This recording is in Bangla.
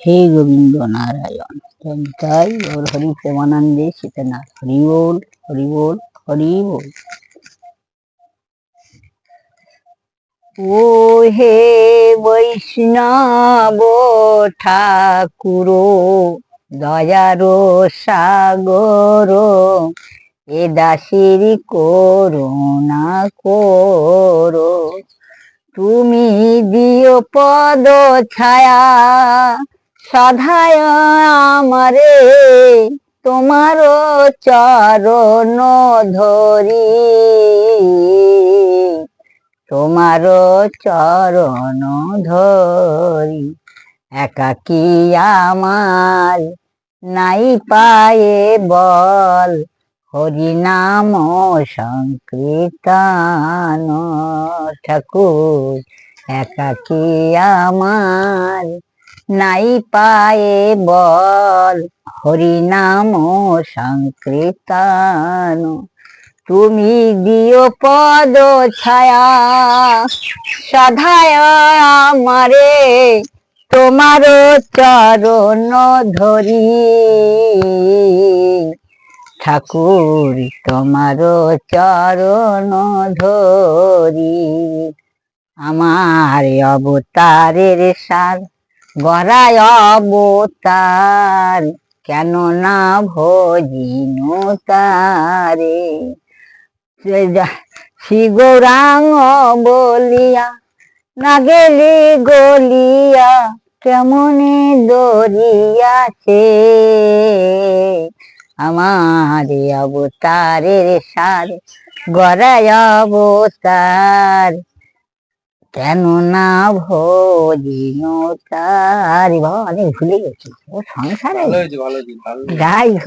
হে গোবিন্দ নারায়ণ তাই ওর হরি প্রেমানন্দে সীতানাথ হরি বল হরি বল হরি বল। ও হে বৈষ্ণব ঠাকুর দয়ার সাগর, এ দাসের করুণা করো। তুমি দিও পদ ছায়া সধায় আমারে, তোমার চরণ ধরি, তোমার চরণ ধরি। একাকী আমার নাই পায়ে বল, হরি নাম সংকীর্তন। ঠাকুর একাকী আমার নাই পায়ে বল, হরি নাম সংকীর্তন। তুমি দিও পদ ছায়া সধায় আমারে, তোমার চরণ ধরি। ঠাকুর তোমার চরণ ধরি। আমার অবতারের সার গড়ায় অবতার, কেন না ভজিনু তারে। শ্রী গৌরাঙ্গ বলিয়া না গেলি গলিয়া, কেমনে দরিয়াছে। আমার অবতারের সার গড়ায় অবতার, কেন না ভজিনু তার। বাবা অনেক ভুলে গেছি ও সংসারে। যাই